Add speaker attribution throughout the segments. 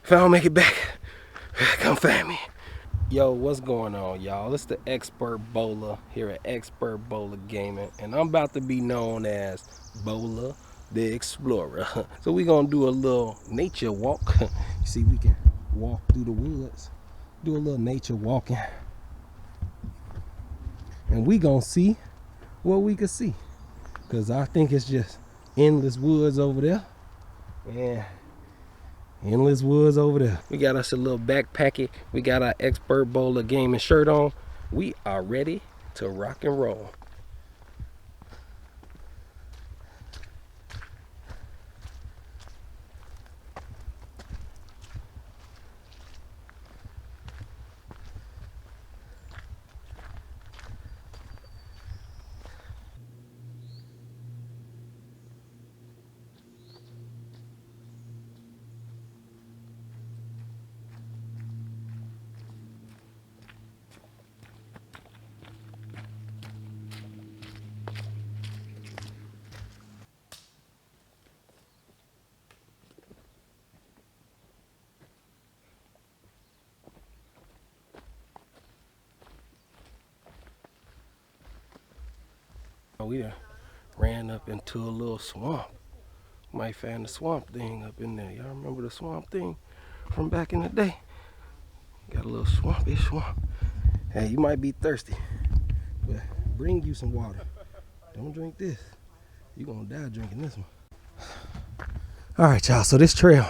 Speaker 1: If I don't make it back, come find me. Yo, what's going on, y'all? It's the Expert Bowler here at Expert Bowler Gaming, and I'm about to be known as Bowler the Explorer. So we gonna do a little nature walk. You see, we can walk through the woods, do a little nature walking, and we gonna see what we can see. Cause I think it's just endless woods over there. Yeah. Endless woods over there. We got us a little backpacket. We got our Expert Bowler Gaming shirt on. We are ready to rock and roll. We done ran up into a little swamp. Might find the swamp thing up in there. Y'all remember the swamp thing from back in the day? Got a little swampy swamp. Hey, you might be thirsty, but bring you some water. Don't drink this. You gonna die drinking this one. All right, y'all. So this trail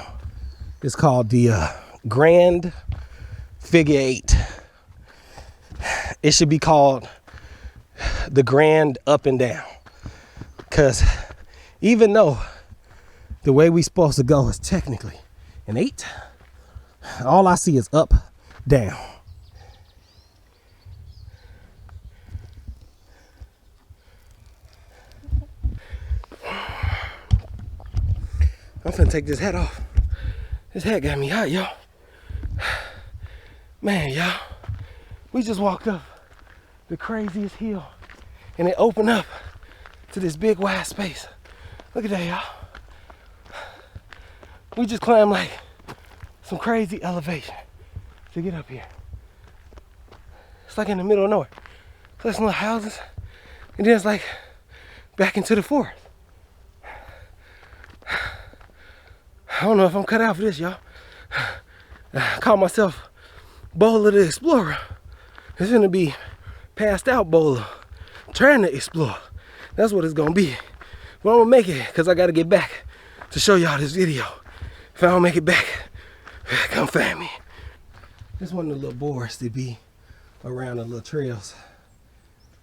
Speaker 1: is called the Grand Figure 8. It should be called the Grand Up and Down, because even though the way we supposed to go is technically an 8, all I see is up, down. I'm finna take this hat off. This hat got me hot, y'all. Man, y'all, we just walked up the craziest hill, and it opened up to this big wide space. Look at that, y'all. We just climbed like some crazy elevation to get up here. It's like in the middle of nowhere. So there's some little houses, and then it's like back into the forest. I don't know if I'm cut out for this, y'all. I call myself Bowler the Explorer. It's gonna be passed out Bowler, trying to explore. That's what it's gonna be. But I'm gonna make it, because I gotta get back to show y'all this video. If I don't make it back, come find me. This one of the little boards to be around the little trails.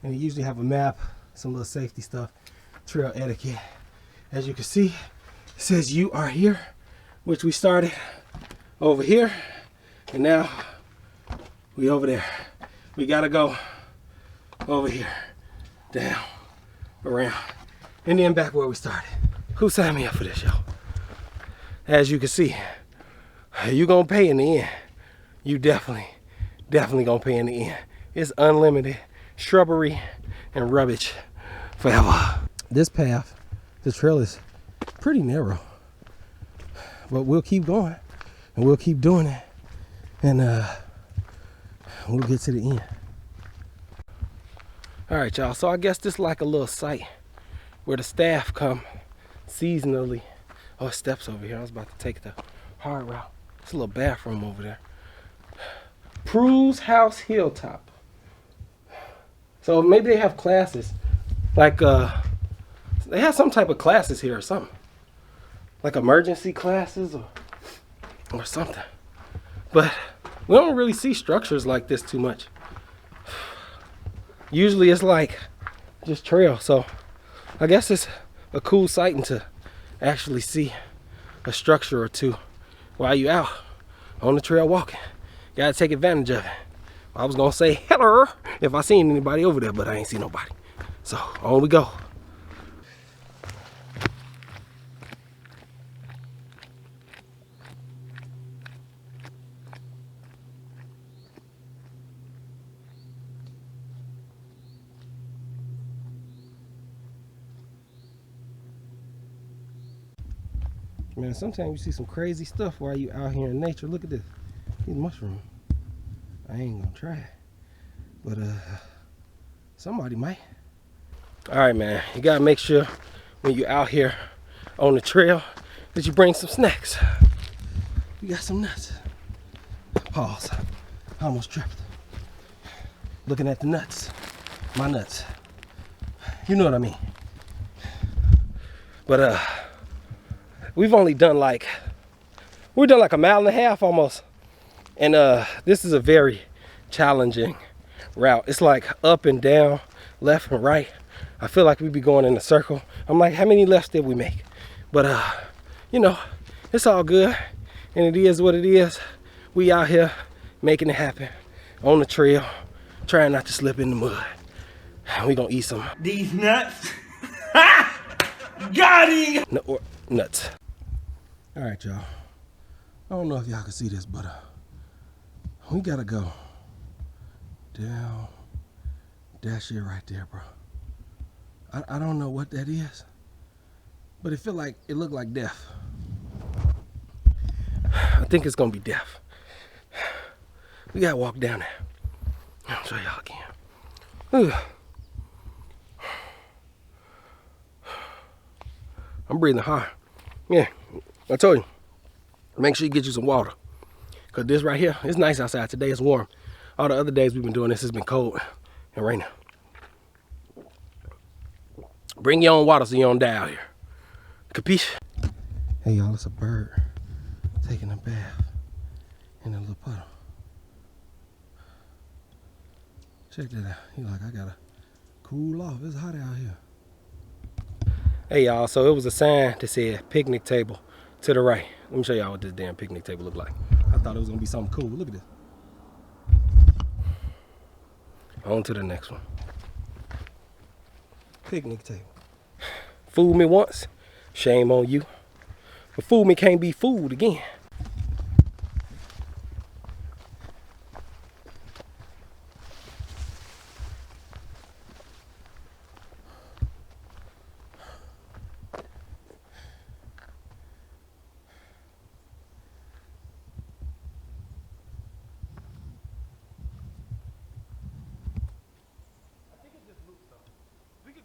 Speaker 1: And you usually have a map, some little safety stuff, trail etiquette. As you can see, it says you are here, which we started over here, and now we over there. We gotta go over here, down, around, and then back where we started. Who signed me up for this, y'all? As you can see, you gonna pay in the end. You definitely gonna pay in the end. It's unlimited shrubbery and rubbish forever. This path, the trail is pretty narrow, but we'll keep going and we'll keep doing it, and we'll get to the end. All right, y'all, so I guess this is like a little site where the staff come seasonally. Oh, steps over here. I was about to take the hard route. It's a little bathroom over there. Prue's House Hilltop. So maybe they have classes, like they have some type of classes here or something, like emergency classes or something. But we don't really see structures like this too much. Usually it's like just trail. So I guess it's a cool sighting to actually see a structure or two while you out on the trail walking. Gotta take advantage of it. I was gonna say hello if I seen anybody over there, but I ain't see nobody. So on we go. Man, sometimes you see some crazy stuff while you out here in nature. Look at this. These mushrooms. I ain't gonna try it. But somebody might. Alright, man. You gotta make sure when you're out here on the trail that you bring some snacks. You got some nuts. Pause. I almost tripped. Looking at the nuts. My nuts. You know what I mean. But we've only done like a mile and a half almost. And this is a very challenging route. It's like up and down, left and right. I feel like we'd be going in a circle. I'm like, how many lefts did we make? But you know, it's all good. And it is what it is. We out here making it happen on the trail, trying not to slip in the mud. We gonna eat some
Speaker 2: these nuts. Got him!
Speaker 1: Nuts. All right, y'all. I don't know if y'all can see this, but we gotta go down that shit right there, bro. I don't know what that is, but it looked like death. I think it's gonna be death. We gotta walk down there. I'll show y'all again. Ugh. I'm breathing hard. Yeah, I told you. Make sure you get you some water. Cause this right here, it's nice outside. Today it's warm. All the other days we've been doing this, it's been cold and raining. Bring your own water so you don't die out here. Capiche? Hey y'all, it's a bird taking a bath in a little puddle. Check that out. He's like, I gotta cool off. It's hot out here. Hey y'all, so it was a sign that said picnic table to the right. Let me show y'all what this damn picnic table looked like. I thought it was gonna be something cool. Look at this. On to the next one. Picnic table. Fooled me once, shame on you. But fool me can't be fooled again.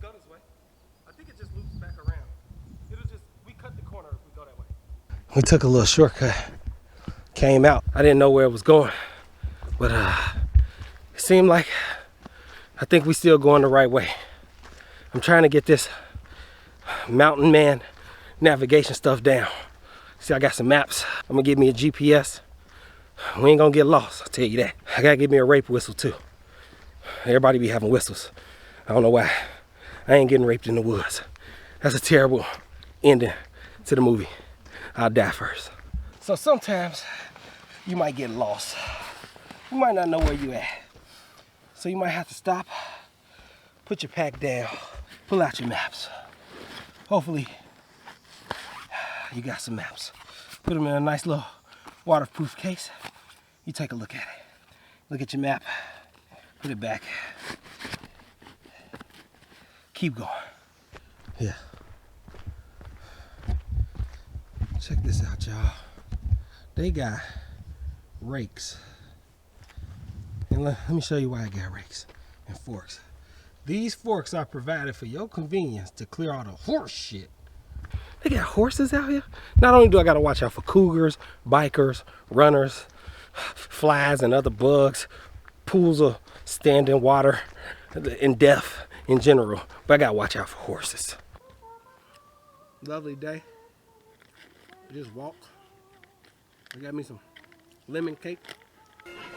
Speaker 1: Go this way. I think it just loops back around. We cut the corner if we go that way. We took a little shortcut. Came out. I didn't know where it was going. But it seemed like I think we still going the right way. I'm trying to get this mountain man navigation stuff down. See, I got some maps. I'm gonna get me a GPS. We ain't gonna get lost, I'll tell you that. I gotta get me a rape whistle too. Everybody be having whistles. I don't know why. I ain't getting raped in the woods. That's a terrible ending to the movie. I'll die first. So sometimes you might get lost. You might not know where you at. So you might have to stop, put your pack down, pull out your maps. Hopefully you got some maps. Put them in a nice little waterproof case. You take a look at it. Look at your map, put it back. Keep going. Yeah. Check this out, y'all. They got rakes. And let me show you why I got rakes and forks. These forks are provided for your convenience to clear all the horse shit. They got horses out here. Not only do I gotta watch out for cougars, bikers, runners, flies and other bugs, pools of standing water, and death in general, but I gotta watch out for horses. Lovely day. Just walk. I got me some lemon cake.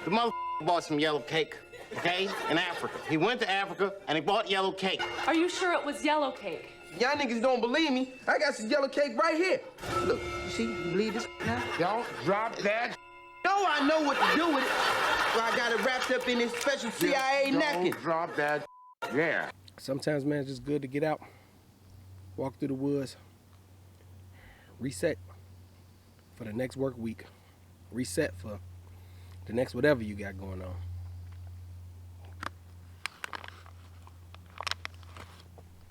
Speaker 3: The mother bought some yellow cake, okay, in Africa. He went to Africa and he bought yellow cake.
Speaker 4: Are you sure it was yellow cake?
Speaker 5: Y'all niggas don't believe me. I got some yellow cake right here. Look, you see, you believe this now?
Speaker 3: Don't drop that.
Speaker 5: No, I know what to do with it. So I got it wrapped up in this special CIA napkin.
Speaker 3: Don't drop that. Yeah.
Speaker 1: Sometimes, man, it's just good to get out, walk through the woods, reset for the next work week, reset for the next whatever you got going on.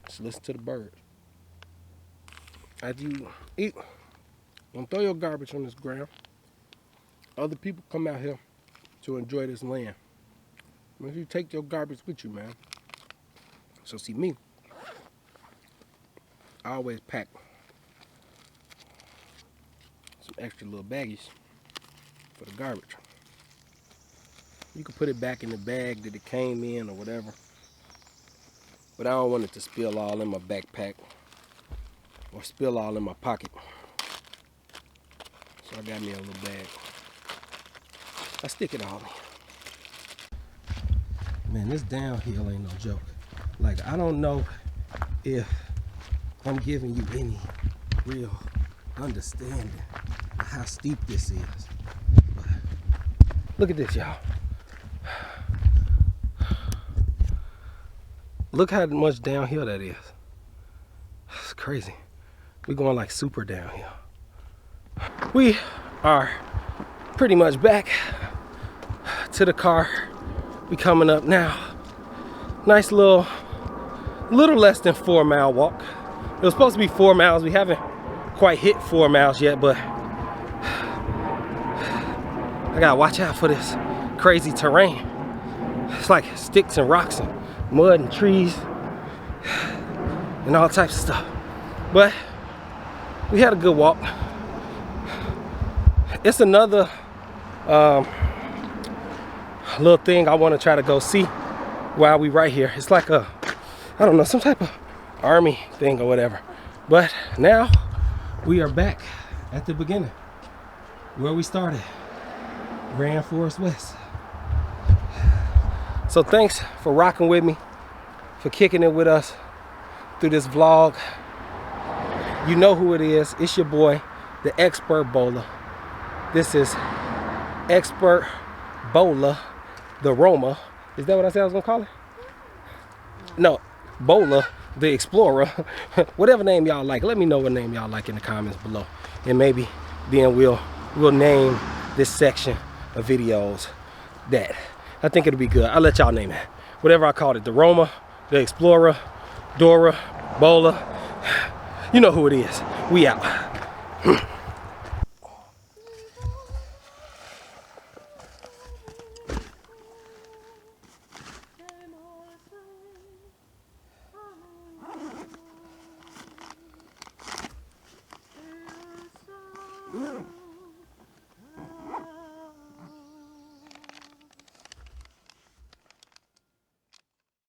Speaker 1: Just listen to the birds. As you eat, Don't throw your garbage on this ground. Other people come out here to enjoy this land. Make sure you take your garbage with you, man. So see me, I always pack some extra little baggies for the garbage. You can put it back in the bag that it came in or whatever. But I don't want it to spill all in my backpack or spill all in my pocket. So I got me a little bag. I stick it all in. Man, this downhill ain't no joke. Like, I don't know if I'm giving you any real understanding of how steep this is. But look at this, y'all. Look how much downhill that is. It's crazy. We're going like super downhill. We are pretty much back to the car. We coming up now. Nice little less than 4 mile walk. It was supposed to be 4 miles. We haven't quite hit 4 miles yet, but I gotta watch out for this crazy terrain. It's like sticks and rocks and mud and trees and all types of stuff. But we had a good walk. It's another little thing I want to try to go see while we right here. It's like a, I don't know, some type of army thing or whatever. But now we are back at the beginning where we started, Grand Forest West. So thanks for rocking with me, for kicking it with us through this vlog. You know who it is. It's your boy, the Expert Bowler. This is Expert Bowler, the Roma. Is that what I said I was gonna call it? No, Bowler, the Explorer. Whatever name y'all like. Let me know what name y'all like in the comments below. And maybe then we'll name this section of videos that. I think it'll be good. I'll let y'all name it. Whatever I called it. The Roma, the Explorer, Dora, Bowler. You know who it is. We out.